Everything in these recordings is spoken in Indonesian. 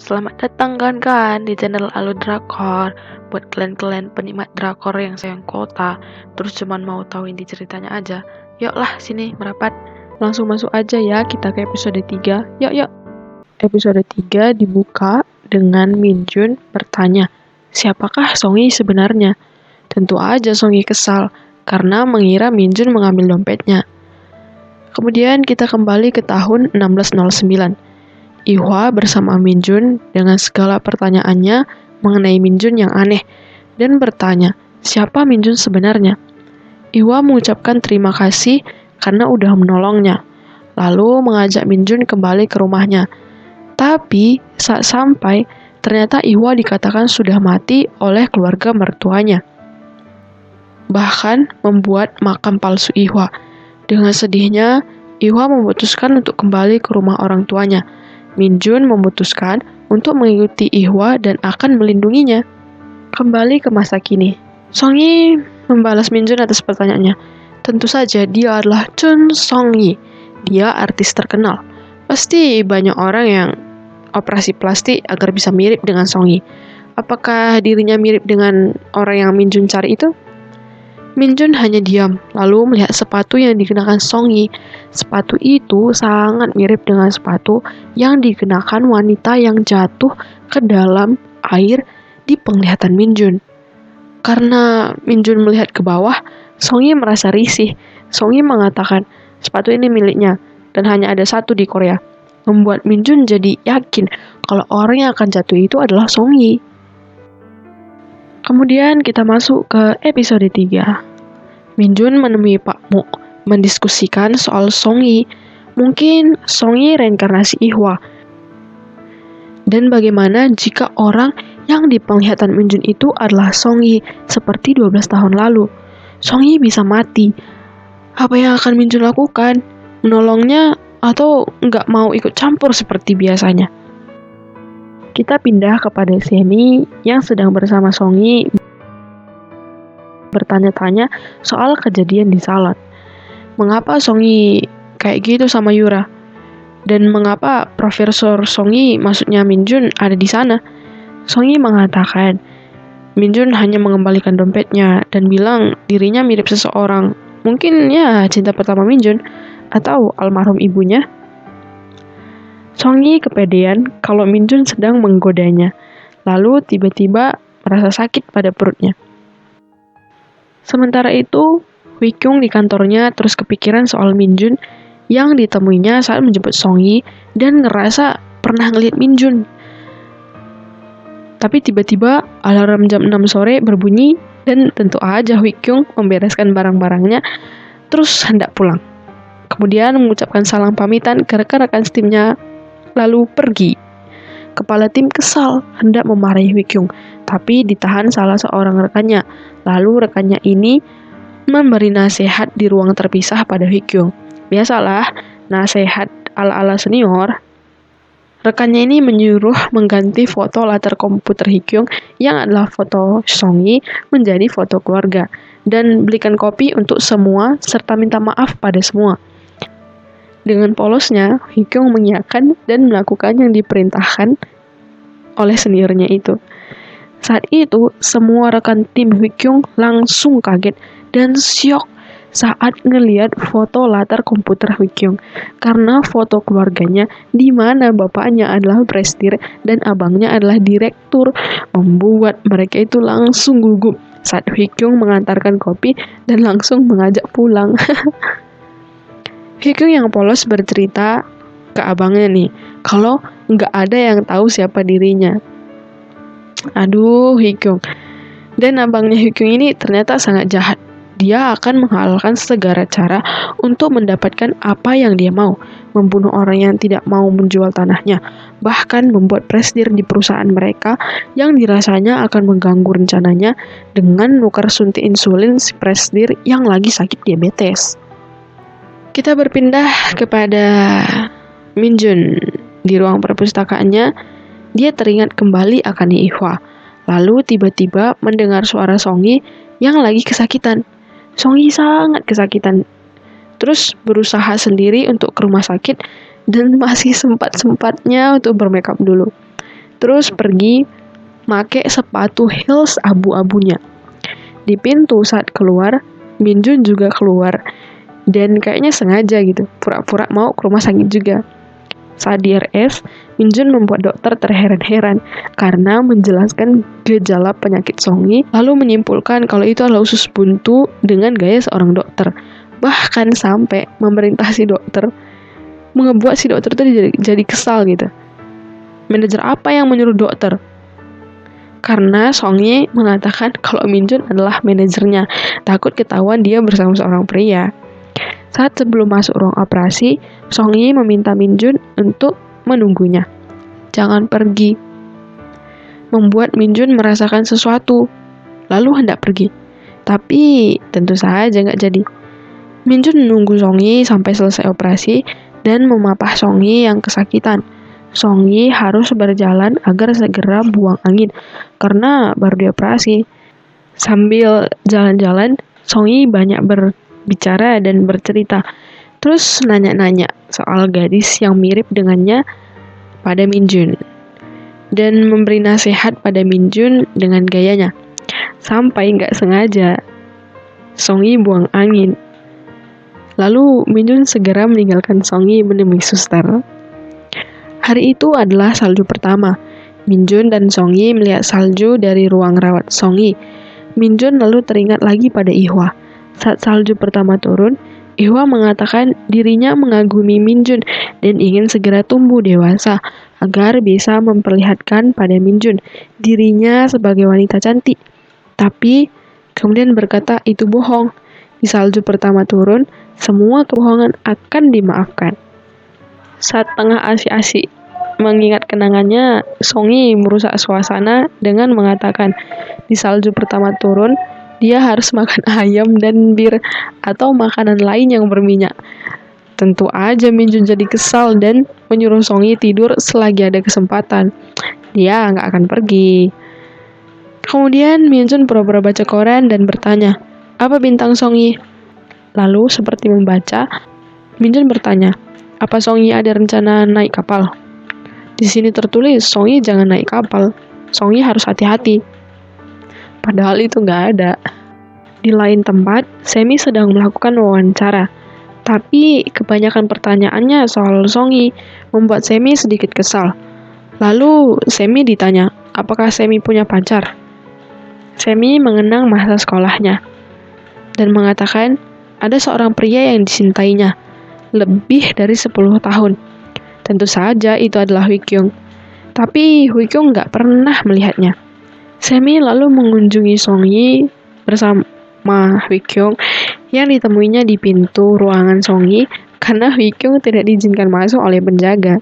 Selamat datang kawan-kawan di channel Alur Drakor. Buat kalian-kalian penikmat drakor yang sayang kota, terus cuman mau tahu inti ceritanya aja, yuklah sini merapat. Langsung masuk aja ya kita ke episode 3. Yuk. Episode 3 dibuka dengan Minjun bertanya, siapakah Songi sebenarnya? Tentu aja Songi kesal karena mengira Minjun mengambil dompetnya. Kemudian kita kembali ke tahun 1609. Ihwa bersama Minjun dengan segala pertanyaannya mengenai Minjun yang aneh dan bertanya, siapa Minjun sebenarnya? Ihwa mengucapkan terima kasih karena udah menolongnya, lalu mengajak Minjun kembali ke rumahnya. Tapi saat sampai, ternyata Ihwa dikatakan sudah mati oleh keluarga mertuanya. Bahkan membuat makam palsu Ihwa. Dengan sedihnya, Ihwa memutuskan untuk kembali ke rumah orang tuanya. Minjun memutuskan untuk mengikuti Ihwa dan akan melindunginya. Kembali ke masa kini. Songi membalas Minjun atas pertanyaannya. Tentu saja dia adalah Chun Songi. Dia artis terkenal. Pasti banyak orang yang operasi plastik agar bisa mirip dengan Songi. Apakah dirinya mirip dengan orang yang Minjun cari itu? Minjun hanya diam, lalu melihat sepatu yang dikenakan Songi. Sepatu itu sangat mirip dengan sepatu yang dikenakan wanita yang jatuh ke dalam air di penglihatan Minjun. Karena Minjun melihat ke bawah, Songi merasa risih. Songi mengatakan, sepatu ini miliknya, dan hanya ada satu di Korea. Membuat Minjun jadi yakin kalau orang yang akan jatuh itu adalah Songi. Kemudian kita masuk ke episode 3. Minjun menemui Pak Mu, mendiskusikan soal Songi. Mungkin Songi reinkarnasi Ihwa. Dan bagaimana jika orang yang di penglihatan Minjun itu adalah Songi, seperti 12 tahun lalu. Songi bisa mati. Apa yang akan Minjun lakukan? Menolongnya atau nggak mau ikut campur seperti biasanya? Kita pindah kepada Semi yang sedang bersama Songi bertanya-tanya soal kejadian di salon. Mengapa Songi kayak gitu sama Yura? Dan mengapa Profesor Songi, maksudnya Minjun, ada di sana? Songi mengatakan, Minjun hanya mengembalikan dompetnya dan bilang dirinya mirip seseorang. Mungkin ya cinta pertama Minjun atau almarhum ibunya. Songi kepedean kalau Minjun sedang menggodanya. Lalu tiba-tiba merasa sakit pada perutnya. Sementara itu, Hui Kyung di kantornya terus kepikiran soal Minjun yang ditemuinya saat menjemput Songi dan ngerasa pernah ngeliat Minjun. Tapi tiba-tiba alarm jam 6 sore berbunyi dan tentu aja Hui Kyung membereskan barang-barangnya terus hendak pulang. Kemudian mengucapkan salam pamitan ke rekan-rekan timnya lalu pergi. Kepala tim kesal hendak memarahi Hui Kyung, tapi ditahan salah seorang rekannya. Lalu rekannya ini memberi nasihat di ruang terpisah pada Hui Kyung. Biasalah, nasihat ala-ala senior. Rekannya ini menyuruh mengganti foto latar komputer Hui Kyung yang adalah foto Songi menjadi foto keluarga. Dan belikan kopi untuk semua serta minta maaf pada semua. Dengan polosnya, Hui Kyung mengiyakan dan melakukan yang diperintahkan oleh seniornya itu. Saat itu, semua rekan tim Hui Kyung langsung kaget dan syok saat ngelihat foto latar komputer Hui Kyung. Karena foto keluarganya di mana bapaknya adalah presidir dan abangnya adalah direktur, membuat mereka itu langsung gugup saat Hui Kyung mengantarkan kopi dan langsung mengajak pulang. Hui Kyung yang polos bercerita ke abangnya nih, kalau nggak ada yang tahu siapa dirinya. Aduh, Hui Kyung. Dan abangnya Hui Kyung ini ternyata sangat jahat. Dia akan menghalalkan segala cara untuk mendapatkan apa yang dia mau. Membunuh orang yang tidak mau menjual tanahnya. Bahkan membuat presidir di perusahaan mereka yang dirasanya akan mengganggu rencananya dengan nukar suntik insulin si presidir yang lagi sakit diabetes. Kita berpindah kepada Minjun. Di ruang perpustakaannya, dia teringat kembali akan Ihwa. Lalu tiba-tiba mendengar suara Songi yang lagi kesakitan. Songi sangat kesakitan. Terus berusaha sendiri untuk ke rumah sakit dan masih sempat-sempatnya untuk bermakeup dulu. terus pergi make sepatu heels abu-abunya. Di pintu saat keluar, Minjun juga keluar. Dan kayaknya sengaja gitu, pura-pura mau ke rumah sakit juga. Saat di RS, Minjun membuat dokter terheran-heran karena menjelaskan gejala penyakit Songyi, lalu menyimpulkan kalau itu adalah usus buntu dengan gaya seorang dokter. Bahkan sampai memerintah si dokter, membuat si dokter itu jadi kesal gitu. Manajer apa yang menyuruh dokter? Karena Songyi mengatakan kalau Minjun adalah manajernya, takut ketahuan dia bersama seorang pria. Saat sebelum masuk ruang operasi, Songyi meminta Minjun untuk menunggunya. Jangan pergi. Membuat Minjun merasakan sesuatu, lalu hendak pergi. Tapi tentu saja nggak jadi. Minjun menunggu Songyi sampai selesai operasi dan memapah Songyi yang kesakitan. Songyi harus berjalan agar segera buang angin karena baru dioperasi. Sambil jalan-jalan, Songyi banyak berbicara dan bercerita. Terus nanya-nanya soal gadis yang mirip dengannya pada Minjun. Dan memberi nasihat pada Minjun dengan gayanya. Sampai nggak sengaja, Songyi buang angin. Lalu Minjun segera meninggalkan Songyi menemui suster. Hari itu adalah salju pertama. Minjun dan Songyi melihat salju dari ruang rawat Songyi. Minjun lalu teringat lagi pada Ihwa. Saat salju pertama turun, Ihwa mengatakan dirinya mengagumi Minjun dan ingin segera tumbuh dewasa agar bisa memperlihatkan pada Minjun dirinya sebagai wanita cantik. Tapi kemudian berkata itu bohong. Di salju pertama turun, semua kebohongan akan dimaafkan. Saat tengah asik-asik mengingat kenangannya, Songyi merusak suasana dengan mengatakan di salju pertama turun, dia harus makan ayam dan bir atau makanan lain yang berminyak. Tentu aja Minjun jadi kesal dan menyuruh Songyi tidur selagi ada kesempatan. Dia nggak akan pergi. Kemudian Minjun pura-pura baca koran dan bertanya, apa bintang Songyi? Lalu seperti membaca, Minjun bertanya, apa Songyi ada rencana naik kapal? Di sini tertulis Songyi jangan naik kapal. Songyi harus hati-hati. Padahal itu nggak ada. Di lain tempat, Semi sedang melakukan wawancara. Tapi kebanyakan pertanyaannya soal Songyi membuat Semi sedikit kesal. Lalu Semi ditanya, apakah Semi punya pacar? Semi mengenang masa sekolahnya dan mengatakan ada seorang pria yang disintainya lebih dari 10 tahun. Tentu saja itu adalah Hui Kyung. Tapi Hui Kyung nggak pernah melihatnya. Semi lalu mengunjungi Songyi bersama Hui Kyung yang ditemuinya di pintu ruangan Songyi karena Hui Kyung tidak diizinkan masuk oleh penjaga.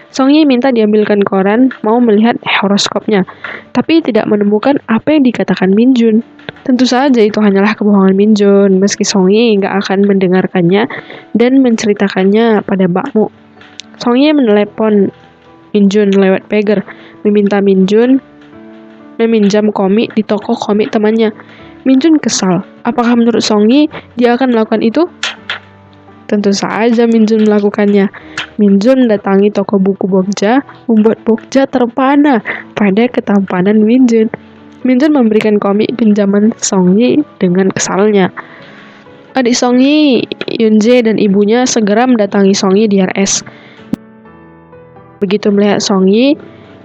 Songyi minta diambilkan koran mau melihat horoskopnya, tapi tidak menemukan apa yang dikatakan Minjun. Tentu saja itu hanyalah kebohongan Minjun, meski Songyi nggak akan mendengarkannya dan menceritakannya pada Bakmu. Songyi menelepon Minjun lewat pager, meminta Minjun meminjam komik di toko komik temannya. Minjun kesal. Apakah menurut Songyi dia akan melakukan itu? Tentu saja Minjun melakukannya. Minjun mendatangi toko buku Bokja, membuat Bokja terpana pada ketampanan Minjun. Minjun memberikan komik pinjaman Songyi dengan kesalnya. Adik Songyi, Yunjae dan ibunya segera mendatangi Songyi di RS. Begitu melihat Songyi,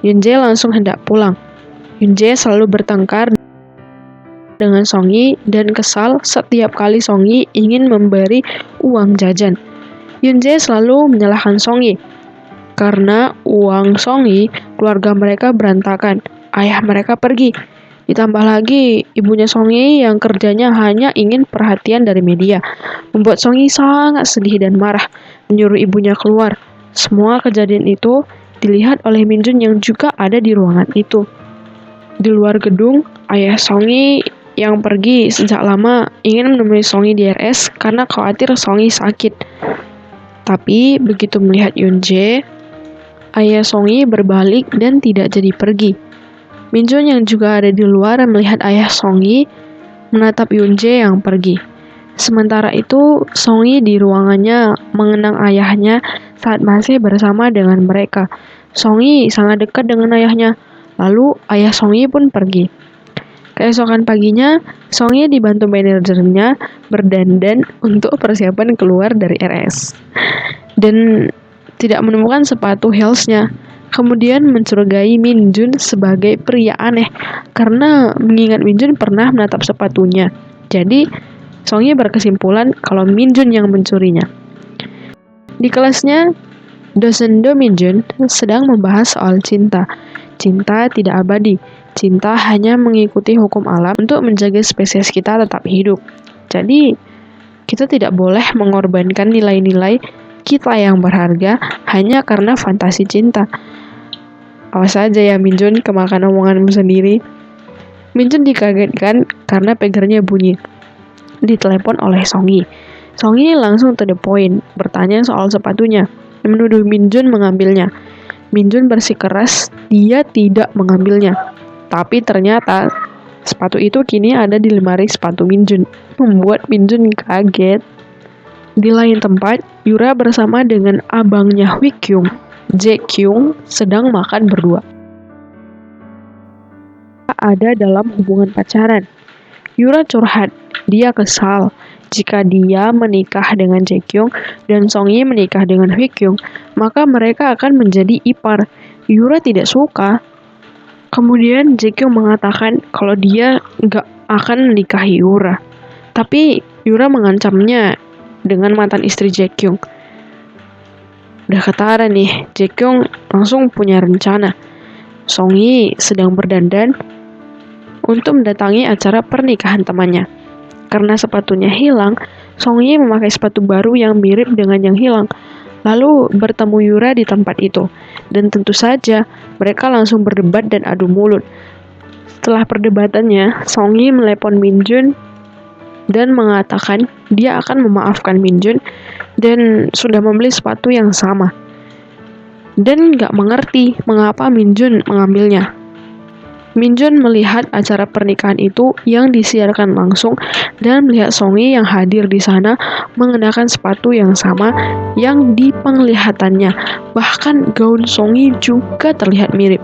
Yunjae langsung hendak pulang. Yunjae selalu bertengkar dengan Songyi dan kesal setiap kali Songyi ingin memberi uang jajan. Yunjae selalu menyalahkan Songyi. Karena uang Songyi, keluarga mereka berantakan. Ayah mereka pergi. Ditambah lagi, ibunya Songyi yang kerjanya hanya ingin perhatian dari media. Membuat Songyi sangat sedih dan marah, menyuruh ibunya keluar. Semua kejadian itu dilihat oleh Minjun yang juga ada di ruangan itu. Di luar gedung, ayah Songyi yang pergi sejak lama ingin menemui Songyi di RS karena khawatir Songyi sakit. Tapi begitu melihat Yunjae, ayah Songyi berbalik dan tidak jadi pergi. Minjun yang juga ada di luar melihat ayah Songyi menatap Yunjae yang pergi. Sementara itu, Songyi di ruangannya mengenang ayahnya saat masih bersama dengan mereka. Song-yi sangat dekat dengan ayahnya. Lalu ayah Song-yi pun pergi. Keesokan paginya, Song-yi dibantu manajernya berdandan untuk persiapan keluar dari RS. Dan tidak menemukan sepatu heelsnya. Kemudian mencurigai Min Jun sebagai pria aneh karena mengingat Min Jun pernah menatap sepatunya. Jadi, Song-yi berkesimpulan kalau Min Jun yang mencurinya. Di kelasnya, dosen Do Min Jun sedang membahas soal cinta. Cinta tidak abadi. Cinta hanya mengikuti hukum alam untuk menjaga spesies kita tetap hidup. Jadi, kita tidak boleh mengorbankan nilai-nilai kita yang berharga hanya karena fantasi cinta. Awas aja ya Min Jun kemakan omonganmu sendiri. Min Jun dikagetkan karena pagernya bunyi. Ditelepon oleh Song-yi. Song-yi langsung to the point, bertanya soal sepatunya, menuduh Min Jun mengambilnya. Min Jun bersikeras dia tidak mengambilnya. Tapi ternyata sepatu itu kini ada di lemari sepatu Min Jun, membuat Min Jun kaget. Di lain tempat, Yura bersama dengan abangnya Hui Kyung, Jae Kyung, sedang makan berdua. Ada dalam hubungan pacaran. Yura curhat, dia kesal jika dia menikah dengan Jae Kyung dan Song-yi menikah dengan Hui Kyung, maka mereka akan menjadi ipar. Yura tidak suka. Kemudian Jae Kyung mengatakan kalau dia nggak akan menikahi Yura. Tapi Yura mengancamnya dengan mantan istri Jae Kyung. Udah ketara nih, Jae Kyung langsung punya rencana. Song-yi sedang berdandan untuk mendatangi acara pernikahan temannya. Karena sepatunya hilang, Song-yi memakai sepatu baru yang mirip dengan yang hilang. Lalu bertemu Yura di tempat itu. Dan tentu saja, mereka langsung berdebat dan adu mulut. Setelah perdebatannya, Song-yi melepon Min Jun dan mengatakan dia akan memaafkan Min Jun dan sudah membeli sepatu yang sama. Dan gak mengerti mengapa Min Jun mengambilnya. Min Jun melihat acara pernikahan itu yang disiarkan langsung dan melihat Song-yi yang hadir di sana mengenakan sepatu yang sama yang di penglihatannya. Bahkan gaun Song-yi juga terlihat mirip.